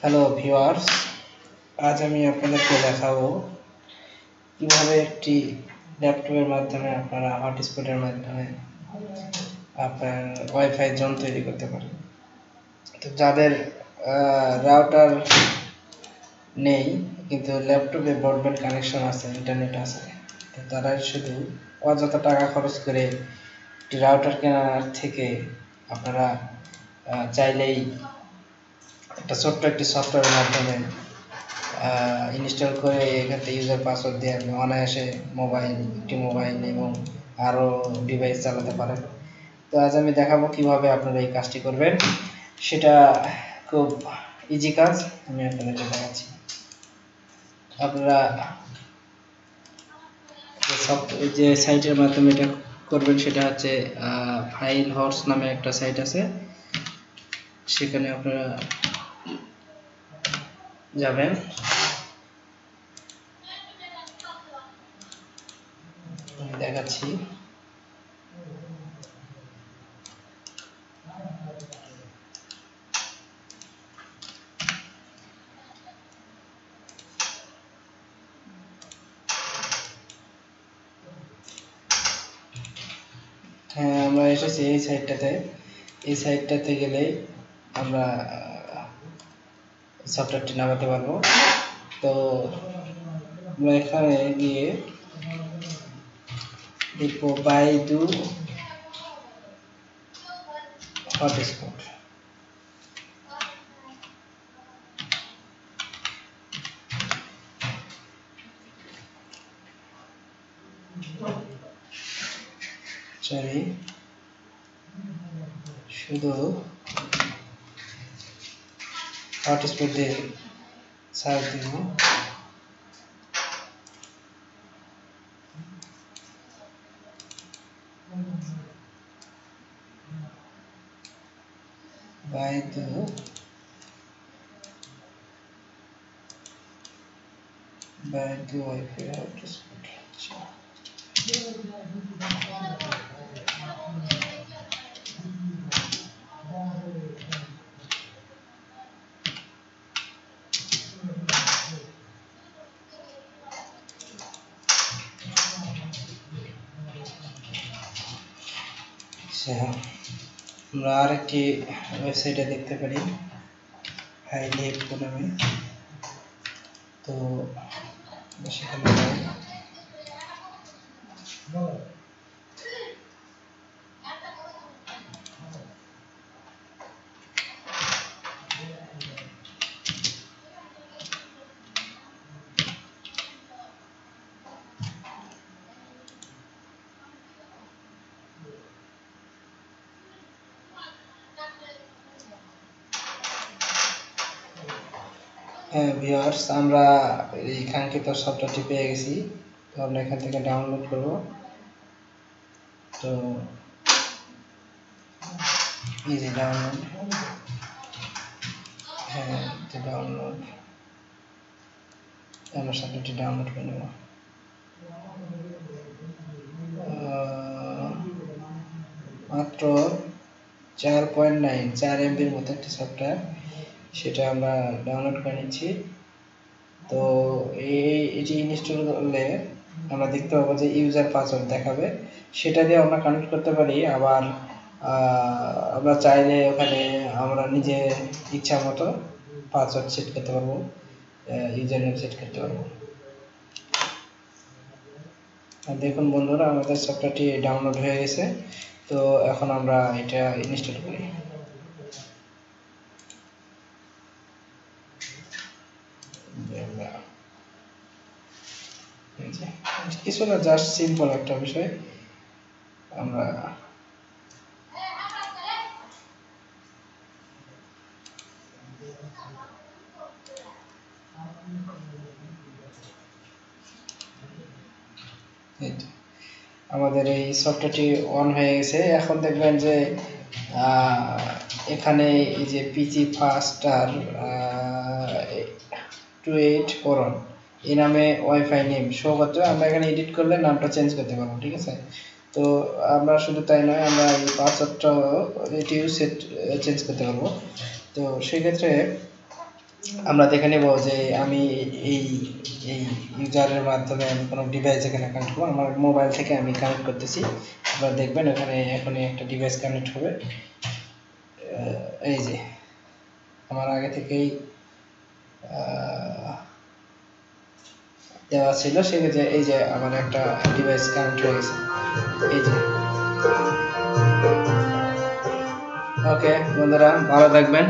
Hello viewers, আজ আমি আপনাদেরকে দেখাবো কিভাবে একটি ল্যাপটপের মাধ্যমে আপনারা হটস্পটের মাধ্যমে আপনার ওয়াইফাই জোন তৈরি করতে পারেন। তো যাদের রাউটার নেই কিন্তু ল্যাপটপে ব্রডব্যান্ড কানেকশন আছে, ইন্টারনেট আছে, তো তারা শুধু অযথা টাকা খরচ করে একটি রাউটার কেনার থেকে আপনারা চাইলেই একটা ছোট্ট একটি সফটওয়্যারের মাধ্যমে ইনস্টল করে এখান থেকে ইউজার পাসওয়ার্ড দিয়ে আপনি অনায়াসে একটি মোবাইল এবং আরও ডিভাইস চালাতে পারেন। তো আজ আমি দেখাবো কিভাবে আপনারা এই কাজটি করবেন। সেটা খুব ইজি কাজ, আমি আপনাদেরকে দেখাচ্ছি। আপনারা যে সাইটের মাধ্যমে এটা করবেন সেটা হচ্ছে ফাইল হর্স নামে একটা সাইট আছে, সেখানে আপনারা যাবেন। দেখাচ্ছি। হ্যাঁ, আমরা এসেছি এই সাইটটাতে। এই সাইটটাতে গেলে আমরা সফটওয়্যারটি নামাতে পারবো। তো আমরা এখানে গিয়ে লিখবো বাইদু হটস্পট। সরি, শুধু হটস্পট দিয়ে সার্চ দিব। Baidu wifi hotspot. আমরা আরেকটি ওয়েবসাইটে দেখতে পারি, হাইলেভ নামে। তো সেখানে হ্যাঁ ভিউয়ার্স, আমরা এই কাঙ্ক্ষিত সফটওয়্যারটি পেয়ে গেছি। তো আমরা এখান থেকে ডাউনলোড করব। তো এই যে ডাউনলোড, হ্যাঁ ডাউনলোড, আমরা সফটওয়্যারটি ডাউনলোড করে নেব। মাত্র 4 MBর মতো একটি সফটওয়্যার, সেটা আমরা ডাউনলোড করে নিচ্ছি। তো এটি ইনস্টল করলে আমরা দেখতে পাবো যে ইউজার পাসওয়ার্ড দেখাবে, সেটা দিয়ে আমরা কানেক্ট করতে পারি। আবার আমরা চাইলে ওখানে আমরা নিজে ইচ্ছা মতো পাসওয়ার্ড সেট করতে পারবো, ইউজার নেম সেট করতে পারবো। দেখুন বন্ধুরা, আমাদের সফটওয়্যারটি ডাউনলোড হয়ে গেছে। তো এখন আমরা এটা ইনস্টল করি। কিছু না, জাস্ট সিম্পল একটা বিষয়। আমরা আমাদের এই সফটওয়্যারটি অন হয়ে গেছে। এখন দেখবেন যে এখানে এই যে পিজি ফাস্টার 2841 এই নামে ওয়াইফাই নেম শো করতে, আমরা এখানে এডিট করলে নামটা চেঞ্জ করতে পারবো, ঠিক আছে। তো আমরা শুধু তাই নয়, আমরা এই পাসওয়ার্ডটাও এটিও চেঞ্জ করতে পারবো। তো সেক্ষেত্রে আমরা দেখে নেব যে আমি এই এই ইউজারের মাধ্যমে আমি কোনো ডিভাইস এখানে কানেক্ট করবো। আমার মোবাইল থেকে আমি কানেক্ট করতেছি, আপনারা দেখবেন এখানে এখনই একটা ডিভাইস কানেক্ট হবে। এই যে আমার আগে থেকেই দেওয়া ছিল, সেক্ষেত্রে এই যে আমার একটা ডিভাইস কানেক্ট হয়ে গেছে। এই যে ওকে বন্ধুরা, ভালো থাকবেন।